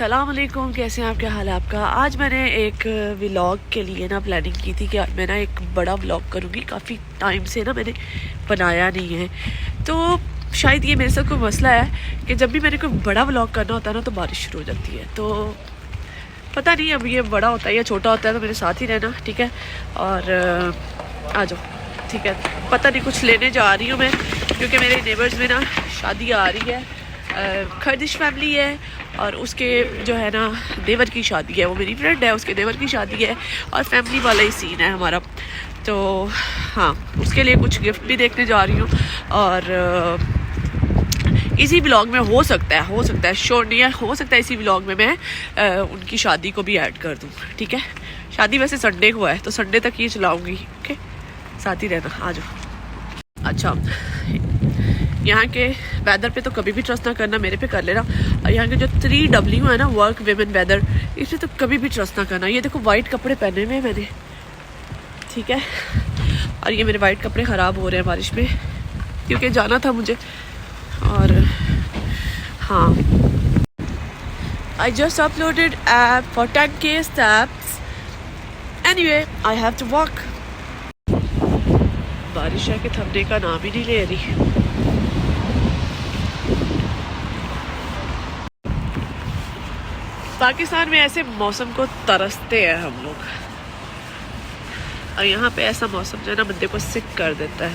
अस्सलाम वालेकुम, कैसे हैं आप? क्या हाल है आपका? आज मैंने एक व्लॉग के लिए ना प्लानिंग की थी कि आज मैं ना एक बड़ा व्लॉग करूँगी। काफ़ी टाइम से ना मैंने बनाया नहीं है, तो शायद ये मेरे साथ कोई मसला है कि जब भी मैंने कोई बड़ा व्लॉग करना होता है ना तो बारिश शुरू हो जाती है। तो पता नहीं अब ये बड़ा होता है या छोटा होता है, तो मेरे साथ ही रहना, ठीक है? और आ जाओ, ठीक है? पता नहीं, कुछ लेने जा रही हूँ मैं, क्योंकि मेरे नेबर्स में ना शादी आ रही है। खर्दिश फैमिली है और उसके जो है ना देवर की शादी है। वो मेरी फ्रेंड है, उसके देवर की शादी है और फैमिली वाला ही सीन है हमारा। तो हाँ, उसके लिए कुछ गिफ्ट भी देखने जा रही हूँ और इसी ब्लॉग में हो सकता है श्योर नहीं है, हो सकता है इसी ब्लॉग में मैं उनकी शादी को भी ऐड कर दूँ, ठीक है? शादी वैसे संडे को है, तो संडे तक ये चलाऊँगी, ओके? साथ ही रहना, आ जाओ। अच्छा, यहाँ के वेदर पे तो कभी भी ट्रस्ट ना करना, मेरे पे कर लेना। और यहाँ के जो 3W है ना, वर्क विमेन वेदर, इसमें तो कभी भी ट्रस्ट ना करना। ये देखो वाइट कपड़े पहने हुए हैं मैंने, ठीक है? और ये मेरे वाइट कपड़े ख़राब हो रहे हैं बारिश में, क्योंकि जाना था मुझे। और हाँ, I just uploaded app for 10K steps. Anyway, I have to walk. बारिश है कि थमने का नाम ही नहीं ले रही। पाकिस्तान में ऐसे मौसम को तरसते हैं हम लोग, और यहाँ पे ऐसा मौसम जो है ना बंदे को सिक कर देता है,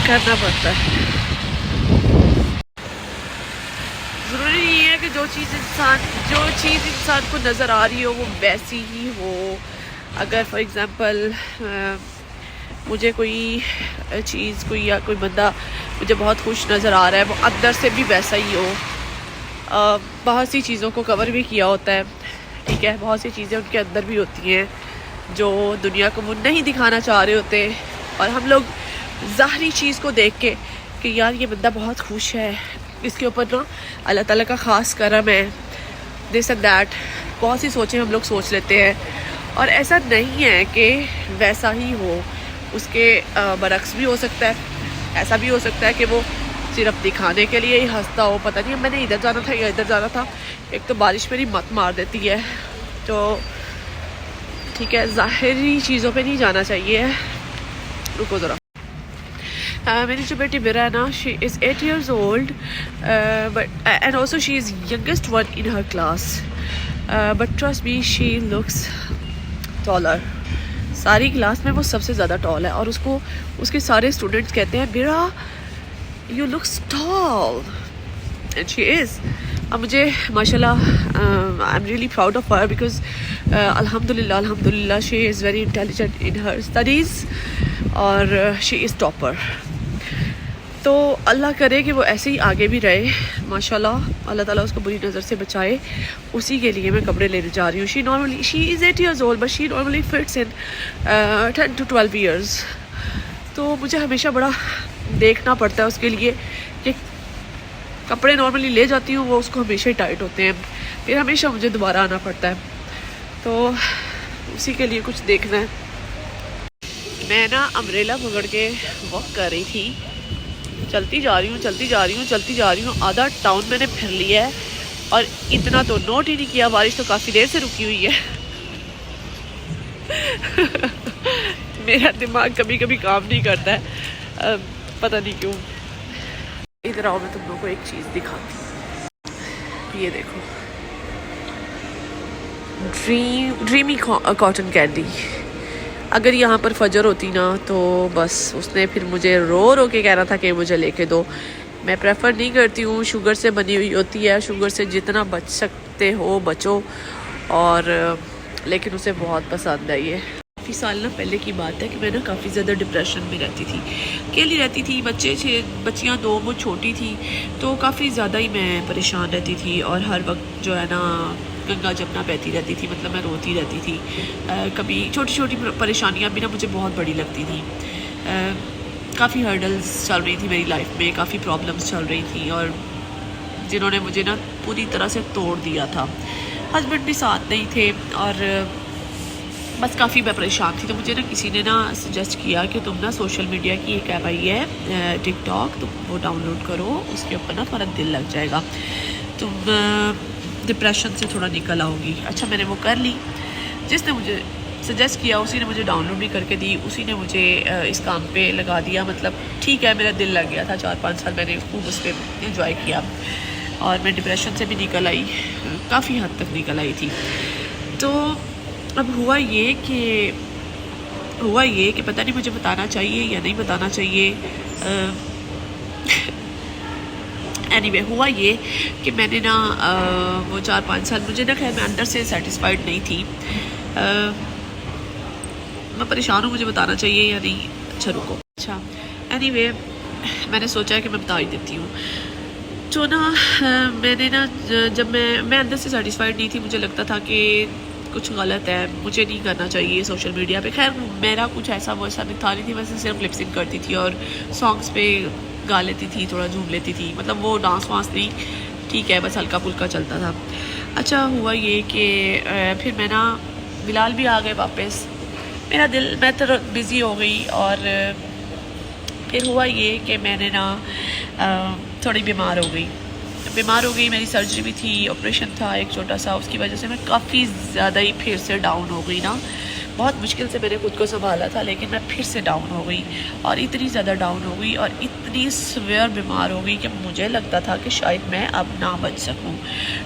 करना पड़ता है। ज़रूरी नहीं है कि जो चीज़ इंसान को नज़र आ रही हो वो वैसी ही हो। अगर फॉर एग्ज़ाम्पल मुझे कोई चीज़, या कोई बंदा मुझे बहुत खुश नज़र आ रहा है, वो अंदर से भी वैसा ही हो। बहुत सी चीज़ों को कवर भी किया होता है, ठीक है? बहुत सी चीज़ें उनके अंदर भी होती हैं जो दुनिया को वो नहीं दिखाना चाह रहे होते, और हम लोग ज़ाहरी चीज़ को देख के कि यार ये बंदा बहुत खुश है, इसके ऊपर ना अल्लाह ताला का ख़ास करम है, दिस एंड दैट, बहुत सी सोचें हम लोग सोच लेते हैं। और ऐसा नहीं है कि वैसा ही हो, उसके बरक्स भी हो सकता है। ऐसा भी हो सकता है कि वो सिर्फ दिखाने के लिए ही हंसता हो। पता नहीं, मैंने इधर जाना था या इधर जाना था। एक तो बारिश मेरी मत मार देती है, तो ठीक है, ज़ाहिरी चीज़ों पे नहीं जाना चाहिए। रुको ज़रा। मेरी जो बेटी बिरा है ना, she is 8 years old, but and also she is youngest one in her class, but trust me, she looks taller. सारी क्लास में वो सबसे ज़्यादा टॉल है, और उसको उसके सारे स्टूडेंट्स कहते हैं Bira you looks tall, and she is. अब मुझे माशाल्लाह, I am really proud of her, because अल्हम्दुलिल्लाह she is very intelligent in her studies, और शी इज़ टॉपर। तो अल्लाह करे कि वो ऐसे ही आगे भी रहे, माशाल्लाह। अल्लाह ताला उसको बुरी नज़र से बचाए। उसी के लिए मैं कपड़े लेने जा रही हूँ। She is 8 years old, but she normally fits in 10 to 12 years। तो मुझे हमेशा बड़ा देखना पड़ता है उसके लिए कि कपड़े नॉर्मली ले जाती हूँ, वो उसको हमेशा ही टाइट होते हैं, फिर हमेशा मुझे दोबारा आना पड़ता है। तो उसी के लिए कुछ देखना है। मैं ना अम्ब्रेला पकड़ के वॉक कर रही थी, चलती जा रही हूँ। आधा टाउन मैंने फिर लिया है, और इतना तो नोट ही नहीं किया, बारिश तो काफ़ी देर से रुकी हुई है। मेरा दिमाग कभी कभी काम नहीं करता है, पता नहीं क्यों। इधर आओ, मैं तुम लोगों को एक चीज़ दिखाती हूँ। ये देखो, ड्रीमी कॉटन कैंडी। अगर यहाँ पर फजर होती ना, तो बस उसने फिर मुझे रो के कहना था कि मुझे लेके दो। मैं प्रेफर नहीं करती हूँ, शुगर से बनी हुई होती है, शुगर से जितना बच सकते हो बचो। और लेकिन उसे बहुत पसंद है ये। काफ़ी साल ना पहले की बात है कि मैं ना काफ़ी ज़्यादा डिप्रेशन में रहती थी, अकेली रहती थी। बच्चियाँ 2 वो छोटी थी, तो काफ़ी ज़्यादा ही मैं परेशान रहती थी, और हर वक्त जो है ना गंगा जमुना बहती रहती थी, मतलब मैं रोती रहती थी। कभी छोटी छोटी परेशानियाँ भी ना मुझे बहुत बड़ी लगती थी। काफ़ी हर्डल्स चल रही थी मेरी लाइफ में, काफ़ी प्रॉब्लम्स चल रही थी, और जिन्होंने मुझे ना पूरी तरह से तोड़ दिया था। हस्बैंड भी साथ नहीं थे, और बस काफ़ी मैं परेशान थी। तो मुझे ना किसी ने ना सजेस्ट किया कि तुम ना सोशल मीडिया की एक ऐप आई है टिकटॉक, तुम वो डाउनलोड करो, उसके ऊपर ना तुम्हारा दिल लग जाएगा, तुम डिप्रेशन से थोड़ा निकल आओगी। अच्छा, मैंने वो कर ली। जिसने मुझे सजेस्ट किया उसी ने मुझे डाउनलोड भी करके दी, उसी ने मुझे इस काम पे लगा दिया। मतलब ठीक है, मेरा दिल लग गया था। 4-5 साल मैंने खूब उस पर इंजॉय किया और मैं डिप्रेशन से भी निकल आई, काफ़ी हद तक निकल आई थी। तो अब हुआ ये कि पता नहीं मुझे बताना चाहिए या नहीं बताना चाहिए। एनीवे हुआ ये कि मैंने ना वो 4-5 साल, मुझे ना खैर मैं अंदर से सेटिस्फाइड नहीं थी। मैं परेशान हूँ, मुझे बताना चाहिए या नहीं। अच्छा रुको, अच्छा एनीवे मैंने सोचा है कि मैं बता ही देती हूँ। तो ना मैंने ना जब मैं अंदर से सेटिस्फाइड नहीं थी, मुझे लगता था कि कुछ गलत है, मुझे नहीं करना चाहिए सोशल मीडिया पे। खैर मेरा कुछ ऐसा वैसा भी था नहीं थी, वैसे सिर्फ लिपसिंग करती थी और सॉन्ग्स पे गा लेती थी, थोड़ा झूम लेती थी, मतलब वो डांस वांस नहीं, ठीक है, बस हल्का फुल्का चलता था। अच्छा हुआ ये कि फिर मैं ना बिलाल भी आ गए वापस, मेरा दिल, मैं तो बिज़ी हो गई। और फिर हुआ ये कि मैंने ना थोड़ी बीमार हो गई, मेरी सर्जरी भी थी, ऑपरेशन था एक छोटा सा, उसकी वजह से मैं काफ़ी ज़्यादा ही फिर से डाउन हो गई ना। बहुत मुश्किल से मैंने खुद को संभाला था, लेकिन मैं फिर से डाउन हो गई और इतनी ज़्यादा डाउन हो गई और इतनी सीवियर बीमार हो गई कि मुझे लगता था कि शायद मैं अब ना बच सकूं,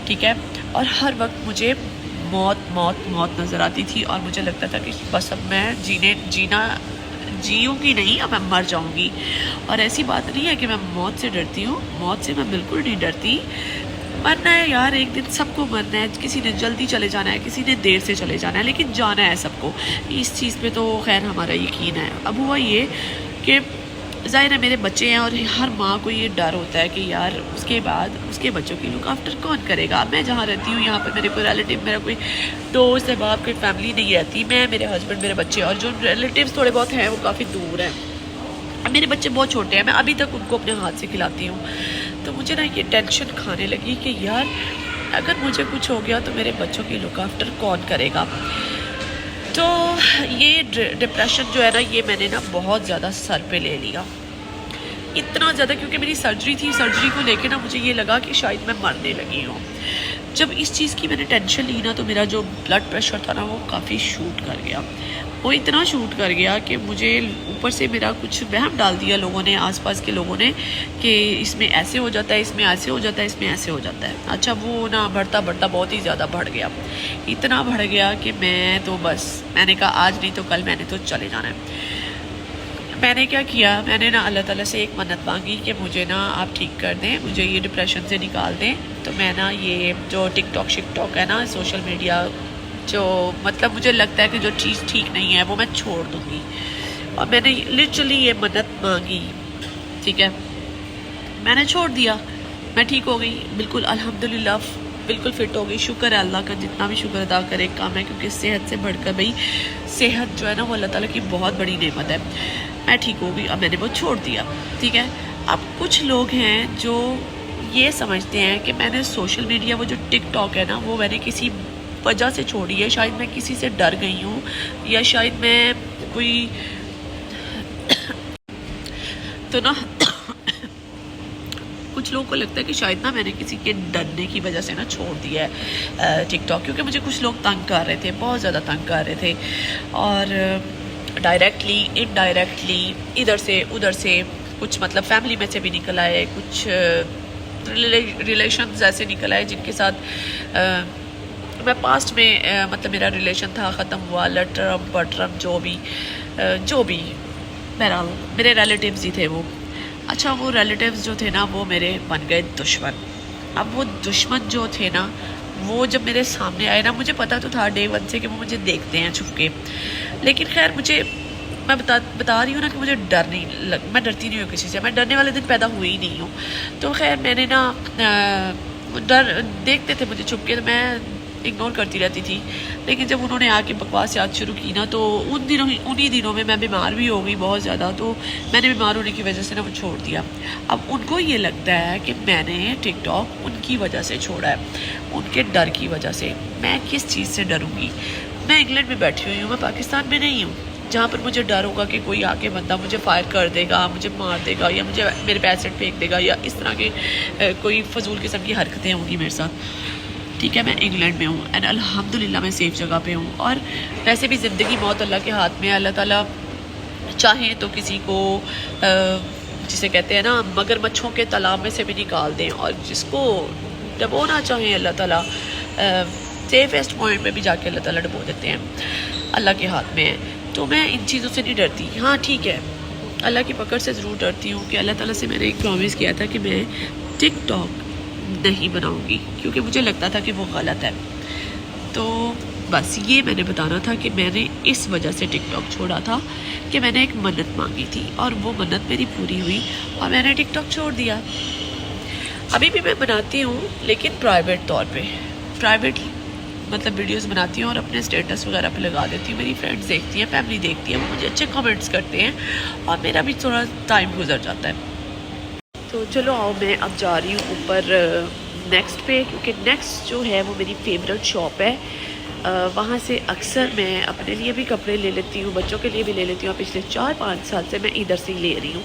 ठीक है। और हर वक्त मुझे मौत नज़र आती थी और मुझे लगता था कि बस अब मैं जीऊँगी नहीं, अब मैं मर जाऊँगी। और ऐसी बात नहीं है कि मैं मौत से डरती हूँ, मौत से मैं बिल्कुल नहीं डरती। मरना है यार, एक दिन सबको मरना है, किसी ने जल्दी चले जाना है, किसी ने देर से चले जाना है, लेकिन जाना है सबको। इस चीज़ पे तो खैर हमारा यकीन है। अब हुआ ये कि ज़ाहिर है मेरे बच्चे हैं और हर माँ को ये डर होता है कि यार उसके बाद उसके बच्चों की लुक आफ्टर कौन करेगा। मैं जहाँ रहती हूँ यहाँ पर मेरे कोई रिलेटिव, मेरा कोई दोस्त है, बाप, कोई फैमिली नहीं रहती। मैं, मेरे हस्बैंड, मेरे बच्चे, और जो रिलेटिव्स थोड़े बहुत हैं वो काफ़ी दूर हैं। मेरे बच्चे बहुत छोटे हैं, मैं अभी तक उनको अपने हाथ से खिलाती हूँ। तो मुझे ना ये टेंशन खाने लगी कि यार अगर मुझे कुछ हो गया तो मेरे बच्चों की लुक आफ्टर कौन करेगा। तो ये डिप्रेशन जो है ना, ये मैंने ना बहुत ज़्यादा सर पे ले लिया, इतना ज़्यादा, क्योंकि मेरी सर्जरी थी। सर्जरी को लेके ना मुझे ये लगा कि शायद मैं मरने लगी हूँ। जब इस चीज़ की मैंने टेंशन ली ना, तो मेरा जो ब्लड प्रेशर था ना वो काफ़ी शूट कर गया। वो इतना शूट कर गया कि मुझे ऊपर से मेरा कुछ वहम डाल दिया लोगों ने, आसपास के लोगों ने, कि इसमें ऐसे हो जाता है, इसमें ऐसे हो जाता है, इसमें ऐसे हो जाता है। अच्छा वो ना बढ़ता बहुत ही ज़्यादा बढ़ गया, इतना बढ़ गया कि मैं तो बस, मैंने कहा आज नहीं तो कल मैंने तो चले जाना है। मैंने क्या किया, मैंने ना अल्लाह ताला से एक मन्नत मांगी कि मुझे ना आप ठीक कर दें, मुझे ये डिप्रेशन से निकाल दें। तो मैं ना ये जो टिकटॉक है ना, सोशल मीडिया, जो मतलब मुझे लगता है कि जो चीज़ ठीक नहीं है वो मैं छोड़ दूँगी। और मैंने लिटरली ये मन्नत मांगी, ठीक है, मैंने छोड़ दिया, मैं ठीक हो गई बिल्कुल, अल्हम्दुलिल्लाह बिल्कुल फ़िट हो गई। शुक्र है अल्लाह का, जितना भी शुक्र अदा करे काम है, क्योंकि सेहत से बढ़कर भाई सेहत जो है ना वो अल्लाह ताला की बहुत बड़ी नेमत है। मैं ठीक हो गई, अब मैंने वो छोड़ दिया, ठीक है। अब कुछ लोग हैं जो ये समझते हैं कि मैंने सोशल मीडिया, वो जो टिकटॉक है ना, वो मैंने किसी वजह से छोड़ी है, शायद मैं किसी से डर गई हूँ, या शायद मैं कोई तो ना कुछ लोगों को लगता है कि शायद ना मैंने किसी के डरने की वजह से ना छोड़ दिया है टिकटॉक, क्योंकि मुझे कुछ लोग तंग कर रहे थे, बहुत ज़्यादा तंग कर रहे थे, और डायरेक्टली इनडायरेक्टली इधर से उधर से, कुछ मतलब फैमिली में से भी निकल आए, कुछ रिलेशंस ऐसे निकल आए जिनके साथ मैं पास्ट में मतलब मेरा रिलेशन था, ख़त्म हुआ, लटरम पटरम जो भी बहरहाल मेरे रिलेटिव्स ही थे वो। अच्छा वो रिलेटिव्स जो थे ना वो मेरे बन गए दुश्मन। अब वो दुश्मन जो थे ना, वो जब मेरे सामने आए ना, मुझे पता तो था डे वन से कि वो मुझे देखते हैं छुप के, लेकिन खैर मैं बता रही हूँ ना कि मुझे डर नहीं मैं डरती नहीं हूँ किसी से, मैं डरने वाले दिन पैदा हुई ही नहीं हूँ। तो खैर मैंने ना डर देखते थे मुझे छुप के, तो मैं इग्नोर करती रहती थी। लेकिन जब उन्होंने आके बकवास याद शुरू की ना, तो उन्हीं दिनों में मैं बीमार भी हो गई बहुत ज़्यादा, तो मैंने बीमार होने की वजह से ना वो छोड़ दिया। अब उनको ये लगता है कि मैंने टिकटॉक उनकी वजह से छोड़ा है, उनके डर की वजह से। मैं किस चीज़ से डरूँगी? मैं इंग्लैंड में बैठी हुई हूँ, मैं पाकिस्तान में नहीं हूँ जहाँ पर मुझे डर होगा कि कोई आके बंदा मुझे फायर कर देगा, मुझे मार देगा या मुझे मेरे पे एसिड फेंक देगा या इस तरह के कोई फजूल किस्म की हरकतें होंगी मेरे साथ। ठीक है, मैं इंग्लैंड में हूँ एंड अल्हम्दुलिल्लाह मैं सेफ़ जगह पे हूँ। और वैसे भी ज़िंदगी मौत अल्लाह के हाथ में है। अल्लाह ताला चाहे तो किसी को जिसे कहते हैं ना मगरमच्छों के तालाब में से भी निकाल दें, और जिसको डबोना चाहें अल्लाह ताला सेफेस्ट पॉइंट पे भी जाके अल्लाह ताला डबो देते हैं। अल्लाह के हाथ में है। तो मैं इन चीज़ों से नहीं डरती। हाँ ठीक है, अल्लाह की पकड़ से ज़रूर डरती हूँ कि अल्लाह ताला से मैंने एक प्रॉमिस किया था कि मैं टिकटॉक नहीं बनाऊँगी, क्योंकि मुझे लगता था कि वो गलत है। तो बस ये मैंने बताना था कि मैंने इस वजह से टिकटॉक छोड़ा था कि मैंने एक मन्नत मांगी थी और वो मन्नत मेरी पूरी हुई और मैंने टिकटॉक छोड़ दिया। अभी भी मैं बनाती हूँ लेकिन प्राइवेट तौर पे, प्राइवेट मतलब वीडियोस बनाती हूँ और अपने स्टेटस वगैरह पे लगा देती हूँ। मेरी फ्रेंड्स देखती हैं, फैमिली देखती है, वो मुझे अच्छे कमेंट्स करते हैं और मेरा भी थोड़ा टाइम गुजर जाता है। तो चलो आओ, मैं अब जा रही हूँ ऊपर नेक्स्ट पे, क्योंकि नेक्स्ट जो है वो मेरी फेवरेट शॉप है। वहाँ से अक्सर मैं अपने लिए भी कपड़े ले लेती हूँ, बच्चों के लिए भी ले लेती हूँ। पिछले 4-5 साल से मैं इधर से ही ले रही हूँ।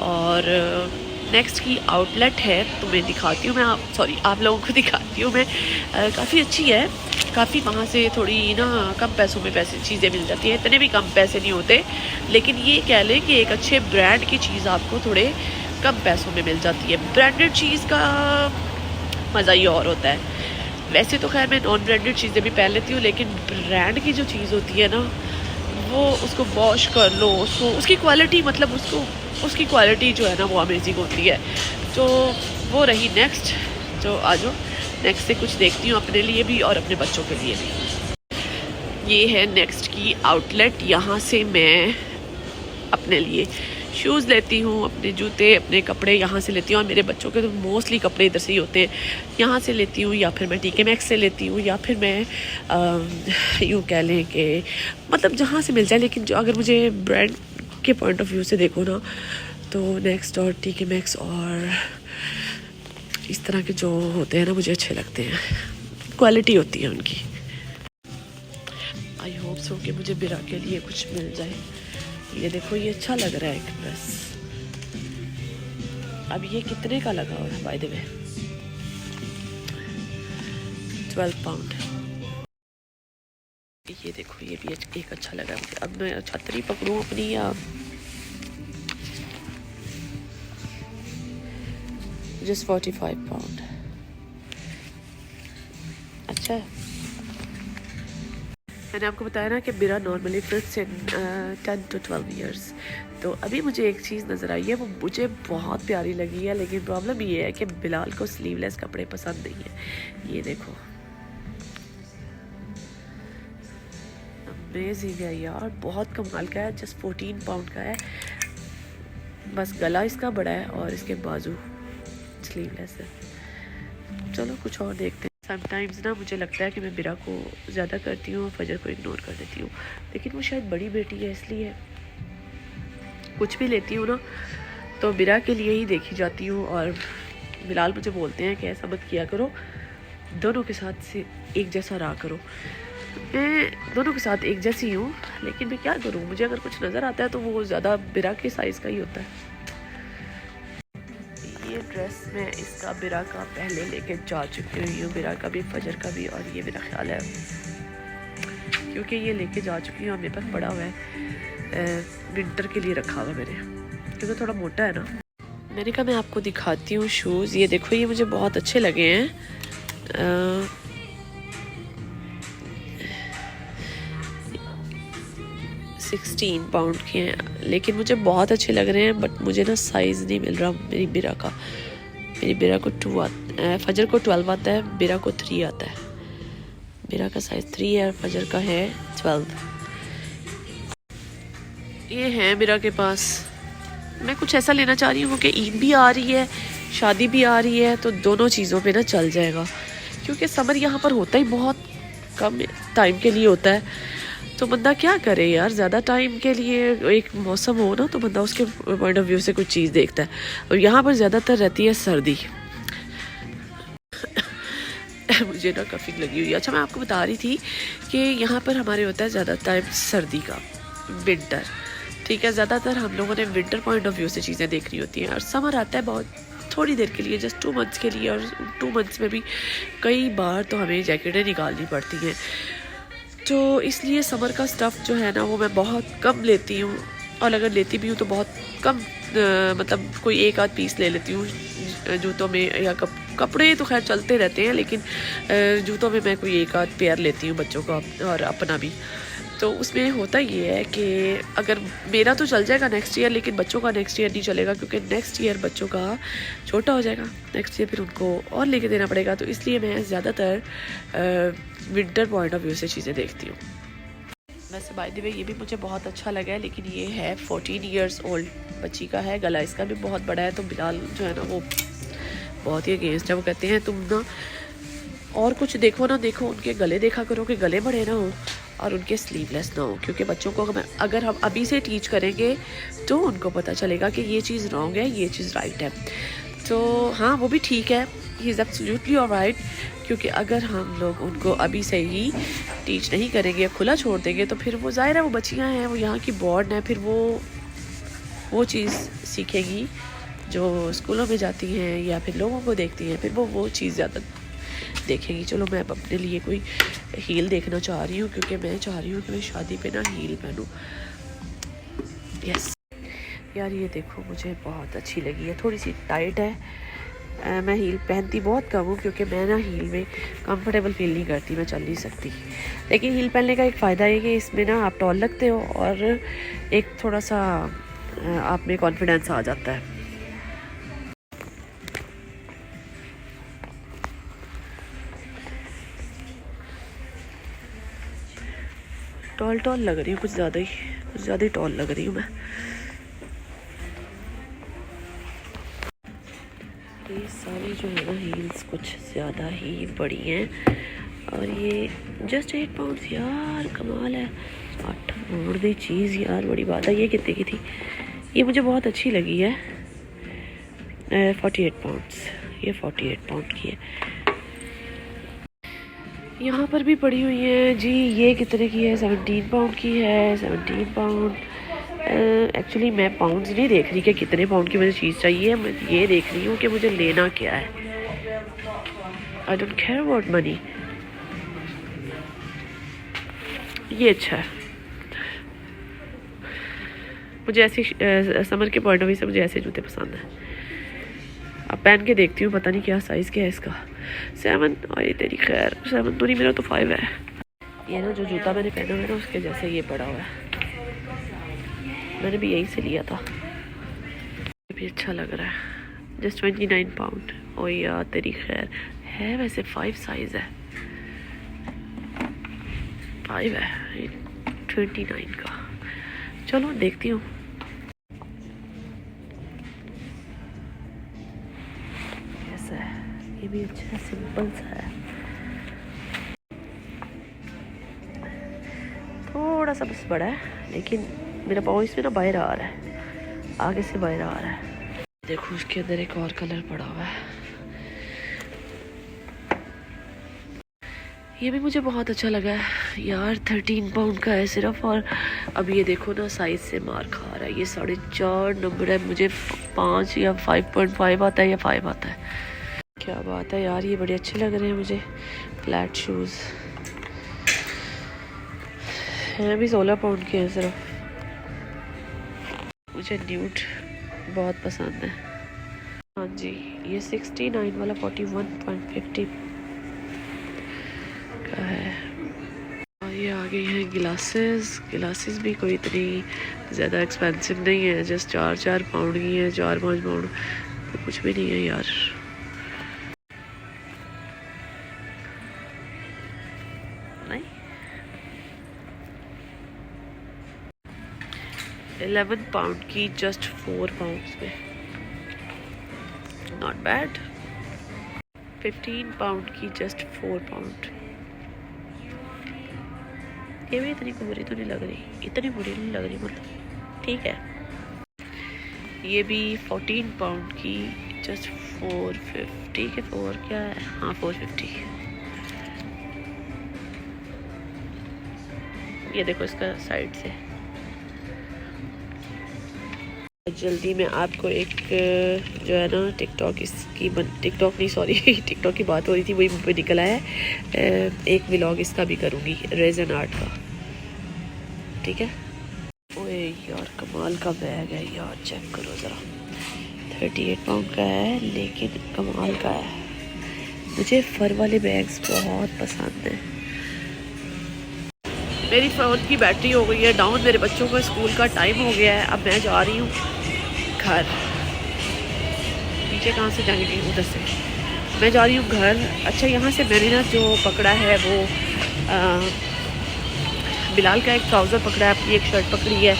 और नेक्स्ट की आउटलेट है तो मैं दिखाती हूँ, आप लोगों को दिखाती हूँ मैं। काफ़ी अच्छी है, काफ़ी वहाँ से थोड़ी ना कम पैसों में चीज़ें मिल जाती हैं। इतने भी कम पैसे नहीं होते, लेकिन ये कह लें कि एक अच्छे ब्रांड की चीज़ आपको थोड़े कम पैसों में मिल जाती है। ब्रांडेड चीज़ का मज़ा ही और होता है। वैसे तो खैर मैं नॉन ब्रांडेड चीज़ें भी पहन लेती हूँ, लेकिन ब्रांड की जो चीज़ होती है ना, वो उसको वॉश कर लो, उसकी क्वालिटी मतलब उसकी क्वालिटी जो है ना वो अमेजिंग होती है। तो वो रही नेक्स्ट। तो आ जाओ नेक्स्ट से कुछ देखती हूँ अपने लिए भी और अपने बच्चों के लिए भी। ये है नेक्स्ट की आउटलेट। यहाँ से मैं अपने लिए शूज़ लेती हूँ, अपने जूते, अपने कपड़े यहाँ से लेती हूँ। और मेरे बच्चों के तो मोस्टली कपड़े इधर से ही होते हैं, यहाँ से लेती हूँ, या फिर मैं TK Maxx से लेती हूँ, या फिर मैं यूँ कह लें कि मतलब जहाँ से मिल जाए। लेकिन जो अगर मुझे ब्रांड के पॉइंट ऑफ व्यू से देखो ना, तो नेक्स्ट और TK Maxx और इस तरह के जो होते हैं ना मुझे अच्छे लगते हैं, क्वालिटी होती है उनकी। आई होप सो कि मुझे बिरा के लिए कुछ मिल जाए। ये देखो, ये अच्छा लग रहा है एक ड्रेस। अब ये कितने का लगा हुआ है बाय द वे? 12 पाउंड। ये देखो, ये भी एक अच्छा लगा मुझे। अब मैं छतरी पकड़ूं अपनी या जस्ट 45 पाउंड। अच्छा है। मैंने आपको बताया ना कि बिरा normally fits in 10 to 12 years. तो अभी मुझे एक चीज़ नज़र आई है, वो मुझे बहुत प्यारी लगी है, लेकिन प्रॉब्लम ये है कि बिलाल को स्लीवलेस कपड़े पसंद नहीं है। ये देखो, अमेजिंग है यार, बहुत कमाल का है। जस्ट 14 पाउंड का है। बस गला इसका बड़ा है और इसके बाजू स्लीवलेस है। चलो कुछ और देखते हैं। समटाइम्स ना मुझे लगता है कि मैं बिरा को ज़्यादा करती हूँ, फजर को इग्नोर कर देती हूँ, लेकिन वो शायद बड़ी बेटी है इसलिए कुछ भी लेती हूँ ना तो बिरा के लिए ही देखी जाती हूँ। और बिलाल मुझे बोलते हैं कि ऐसा मत किया करो, दोनों के साथ से एक जैसा रहा करो। मैं दोनों के साथ एक जैसी हूँ, लेकिन मैं क्या करूँ, मुझे अगर कुछ नज़र आता है तो वो ज़्यादा बिरा के साइज़ का ही होता है। ये ड्रेस मैं इसका बिरा का पहले लेके जा चुकी हुई हूँ, बिरा का भी, फजर का भी। और ये मेरा ख्याल है क्योंकि ये लेके जा चुकी हूँ, मेरे पास पड़ा हुआ है, विंटर के लिए रखा हुआ मैंने, क्योंकि थोड़ा मोटा है ना। मैंने कहा मैं आपको दिखाती हूँ शूज़। ये देखो, ये मुझे बहुत अच्छे लगे हैं। 16 पाउंड के हैं, लेकिन मुझे बहुत अच्छे लग रहे हैं। बट मुझे ना साइज़ नहीं मिल रहा मेरी बिरा का। मेरी बिरा को 2 आता है, फजर को 12 आता है, बिरा को 3 आता है। बिरा का साइज़ 3 है और फजर का है 12। ये है बिरा के पास। मैं कुछ ऐसा लेना चाह रही हूँ कि ईद भी आ रही है, शादी भी आ रही है, तो दोनों चीज़ों पे ना चल जाएगा। क्योंकि समर यहाँ पर होता ही बहुत कम टाइम के लिए होता है, तो बंदा क्या करे यार, ज़्यादा टाइम के लिए एक मौसम हो ना तो बंदा उसके पॉइंट ऑफ व्यू से कुछ चीज़ देखता है। और यहाँ पर ज़्यादातर रहती है सर्दी। मुझे ना कफिंग लगी हुई है। अच्छा, मैं आपको बता रही थी कि यहाँ पर हमारे होता है ज़्यादा टाइम सर्दी का, विंटर, ठीक है। ज़्यादातर हम लोगों ने विंटर पॉइंट ऑफ व्यू से चीज़ें देखनी होती हैं, और समर आता है बहुत थोड़ी देर के लिए, जस्ट 2 मंथ्स के लिए, और 2 मंथ्स में भी कई बार तो हमें जैकेटें निकालनी पड़ती हैं। तो इसलिए समर का स्टफ़ जो है ना वो मैं बहुत कम लेती हूँ, और अगर लेती भी हूँ तो बहुत कम, मतलब कोई एक आध पीस ले लेती हूँ जूतों में, या कपड़े तो खैर चलते रहते हैं, लेकिन जूतों में मैं कोई एक आध पेयर लेती हूँ बच्चों का और अपना भी। तो उसमें होता ये है कि अगर मेरा तो चल जाएगा नेक्स्ट ईयर, लेकिन बच्चों का नेक्स्ट ईयर नहीं चलेगा, क्योंकि नेक्स्ट ईयर बच्चों का छोटा हो जाएगा, नेक्स्ट ईयर फिर उनको और लेके देना पड़ेगा। तो इसलिए मैं ज़्यादातर विंटर पॉइंट ऑफ व्यू से चीज़ें देखती हूँ। वैसे बाय द वे ये भी मुझे बहुत अच्छा लगा है, लेकिन ये है 14 ईयर्स ओल्ड बच्ची का है, गला इसका भी बहुत बड़ा है। तो बिलाल जो है ना वो बहुत ही अगेंस्ट है, वो कहते हैं तुम ना और कुछ देखो ना देखो, उनके गले देखा करो कि गले बड़े ना हो और उनके स्लीवलेस ना हो, क्योंकि बच्चों को अगर हम अभी से टीच करेंगे तो उनको पता चलेगा कि ये चीज़ रॉन्ग है, ये चीज़ राइट है। तो हाँ, वो भी ठीक है, ही इज़ एब्सोल्युटली ऑलराइट, क्योंकि अगर हम लोग उनको अभी से ही टीच नहीं करेंगे या खुला छोड़ देंगे तो फिर वो ज़ाहिर है वो बच्चियाँ हैं, वो यहाँ की बॉर्न है, फिर वो चीज़ सीखेगी जो स्कूलों में जाती हैं या फिर लोगों को देखती हैं, फिर वो चीज़ ज़्यादा देखेंगी। चलो, मैं अब अपने लिए कोई हील देखना चाह रही हूँ, क्योंकि मैं चाह रही हूँ कि मैं शादी पे ना हील पहनूँ। यस यार, ये देखो मुझे बहुत अच्छी लगी है, थोड़ी सी टाइट है। मैं हील पहनती बहुत कम हूँ, क्योंकि मैं ना हील में कंफर्टेबल फील नहीं करती, मैं चल नहीं सकती। लेकिन हील पहनने का एक फ़ायदा है कि इसमें ना आप टॉल लगते हो, और एक थोड़ा सा आप में कॉन्फिडेंस आ जाता है। टॉल लग रही हूँ, कुछ ज़्यादा ही टॉल लग रही हूँ मैं। ये सारी जो है ना हील्स कुछ ज़्यादा ही बड़ी हैं, और ये जस्ट 8 पाउंड्स यार, कमाल है। 8 पाउंड की चीज़ यार, बड़ी बात है। ये कितने की थी? ये मुझे बहुत अच्छी लगी है, 48 पाउंड्स, ये 48 पाउंड की है। यहाँ पर भी पड़ी हुई है जी, ये कितने की है? 17 पाउंड की है, 17 पाउंड। एक्चुअली मैं पाउंड्स नहीं देख रही कि कितने पाउंड की मुझे चीज़ चाहिए, मैं ये देख रही हूँ कि मुझे लेना क्या है। I don't care about money. ये अच्छा है, मुझे ऐसी समर के पॉइंट ऑफ व्यू से मुझे ऐसे जूते पसंद हैं। अब पहन के देखती हूँ, पता नहीं क्या साइज़ क्या है इसका। 7, और तेरी खैर 7 तो नहीं, मेरा तो 5 है। ये ना जो जूता मैंने पहना हुआ है ना, उसके जैसे ये पड़ा हुआ है, मैंने भी यहीं से लिया था। ये भी अच्छा लग रहा है, जस्ट 29 पाउंड। ओ यार तेरी खैर, है वैसे 5 साइज़ है, 5 है 29 का। चलो देखती हूँ। कैसा है? ये भी अच्छा है, सिंपल सा है, थोड़ा सा बस बड़ा है, लेकिन मेरा पाँव इसमें ना बाहर आ रहा है, आगे से बाहर आ रहा है। देखो उसके अंदर एक और कलर पड़ा हुआ है, ये भी मुझे बहुत अच्छा लगा है यार। 13 पाउंड का है सिर्फ, और अब ये देखो ना साइज से मार खा रहा है। ये 4.5 नंबर है, मुझे 5 या 5.5 आता है या 5 आता है। क्या बात है यार, ये बड़े अच्छे लग रहे हैं मुझे, फ्लैट शूज़ हैं भी 16 पाउंड के हैं सिर्फ। मुझे न्यूड बहुत पसंद है। हाँ जी, ये 69 वाला 41.50 का है। और ये आ गई हैं गिलासेस भी कोई इतनी ज़्यादा एक्सपेंसिव नहीं है, जस्ट 4 पाउंड की है, 4-5 पाउंड तो कुछ भी नहीं है यार। नहीं, 11 पाउंड की जस्ट 4 पाउंड में, नॉट बैड। 15 पाउंड की जस्ट 4 पाउंड। ये भी इतनी बुरी तो नहीं लग रही, इतनी बुरी नहीं लग रही, मतलब ठीक है। ये भी 14 पाउंड की जस्ट 450 के 4 क्या है, हाँ 450। ये देखो इसका साइड से। जल्दी में आपको एक जो है ना टिकटॉक टिकटॉक नहीं सॉरी टिकटॉक की बात हो रही थी, वही मुझ पे निकला है। एक व्लॉग इसका भी करूँगी, रेजन आर्ट का, ठीक है। ओए यार कमाल का बैग है यार, चेक करो ज़रा, 38 पाउंड का है लेकिन कमाल का है। मुझे फर वाले बैग्स बहुत पसंद हैं। मेरी फ़ोन की बैटरी हो गई है डाउन, मेरे बच्चों को स्कूल का टाइम हो गया है। अब मैं जा रही हूँ घर। नीचे कहाँ से जाएंगे? उधर से मैं जा रही हूँ घर। अच्छा, यहाँ से मैंने ना जो पकड़ा है वो बिलाल का एक ट्राउज़र पकड़ा है, अपनी एक शर्ट पकड़ी है,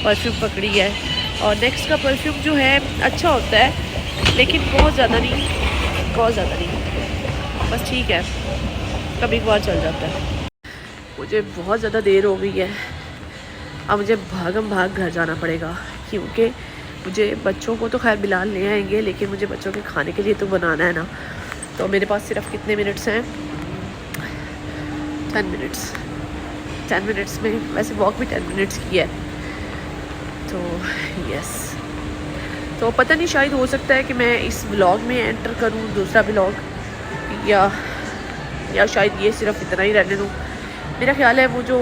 परफ्यूम पकड़ी है। और नेक्स्ट का परफ्यूम जो है अच्छा होता है लेकिन बहुत ज़्यादा नहीं, बस ठीक है, कभी कभार चल जाता है। मुझे बहुत ज़्यादा देर हो गई है, अब मुझे भागम भाग घर जाना पड़ेगा क्योंकि मुझे बच्चों को तो खैर बिलाल ले आएंगे लेकिन मुझे बच्चों के खाने के लिए तो बनाना है ना। तो मेरे पास सिर्फ कितने मिनट्स हैं? 10 मिनट्स में, वैसे वॉक भी 10 मिनट्स की है। तो यस, तो पता नहीं, शायद हो सकता है कि मैं इस व्लॉग में एंटर करूं दूसरा व्लॉग, या शायद ये सिर्फ इतना ही रहने दूं। मेरा ख्याल है वो जो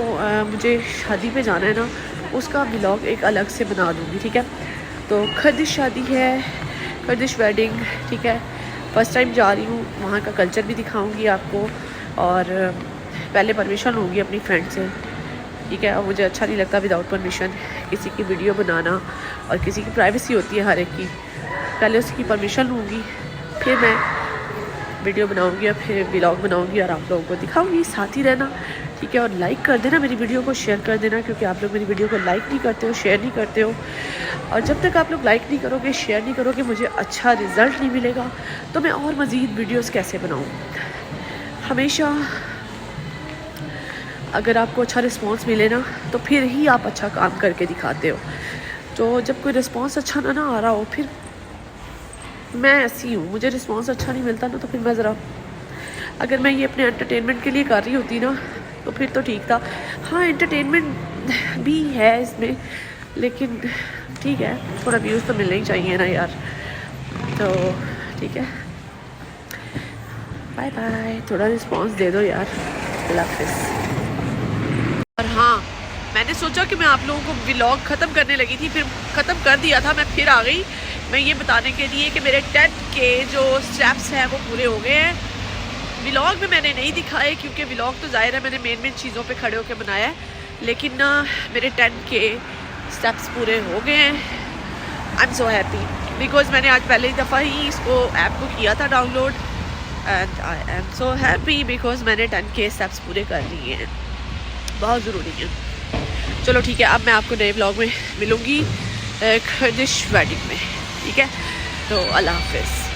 मुझे शादी पे जाना है ना, उसका व्लॉग एक अलग से बना दूंगी, ठीक है। तो खर्दिश शादी है, खर्दिश वेडिंग, ठीक है। फर्स्ट टाइम जा रही हूँ, वहाँ का कल्चर भी दिखाऊंगी आपको, और पहले परमिशन होगी अपनी फ्रेंड से, ठीक है। और मुझे अच्छा नहीं लगता विदाउट परमिशन किसी की वीडियो बनाना, और किसी की प्राइवेसी होती है हर एक की। पहले उसकी परमिशन लूँगी, फिर मैं वीडियो बनाऊंगी और फिर व्लॉग बनाऊंगी और आप लोगों को दिखाऊंगी। साथ ही रहना, ठीक है। और लाइक कर देना मेरी वीडियो को, शेयर कर देना, क्योंकि आप लोग मेरी वीडियो को लाइक नहीं करते हो, शेयर नहीं करते हो। और जब तक आप लोग लाइक नहीं करोगे, शेयर नहीं करोगे, मुझे अच्छा रिज़ल्ट नहीं मिलेगा, तो मैं और मज़ीद वीडियोस कैसे बनाऊँ। हमेशा अगर आपको अच्छा रिस्पॉन्स मिले ना, तो फिर ही आप अच्छा काम करके दिखाते हो। तो जब कोई रिस्पॉन्स अच्छा ना आ रहा हो, फिर मैं ऐसी हूँ, मुझे रिस्पॉन्स अच्छा नहीं मिलता ना, तो फिर मैं ज़रा, अगर मैं ये अपने एंटरटेनमेंट के लिए कर रही होती ना, तो फिर तो ठीक था। हाँ, एंटरटेनमेंट भी है इसमें, लेकिन ठीक है, थोड़ा व्यूज़ तो मिलने ही चाहिए ना यार। तो ठीक है, बाय बाय, थोड़ा रिस्पॉन्स दे दो यार, अल्लाह हाफ़िज़। और हाँ, मैंने सोचा कि मैं आप लोगों को व्लॉग ख़त्म करने लगी थी, फिर ख़त्म कर दिया था, मैं फिर आ गई मैं ये बताने के लिए कि मेरे 10 के जो स्टेप्स हैं वो पूरे हो गए हैं। व्लॉग में मैंने नहीं दिखाए क्योंकि व्लॉग तो ज़ाहिर है मैंने मेन चीज़ों पे खड़े होकर बनाया है, लेकिन ना मेरे 10 के स्टेप्स पूरे हो गए हैं। I am so happy because मैंने आज पहली दफ़ा ही इसको ऐप को किया था download, and I am so happy because मैंने 10 के स्टेप्स पूरे कर लिए हैं, बहुत ज़रूरी है। चलो ठीक है, अब मैं आपको नए व्लॉग में मिलूँगी खर्दिश वेडिंग में, ठीक है। तो अल्लाह हाफ़िज़।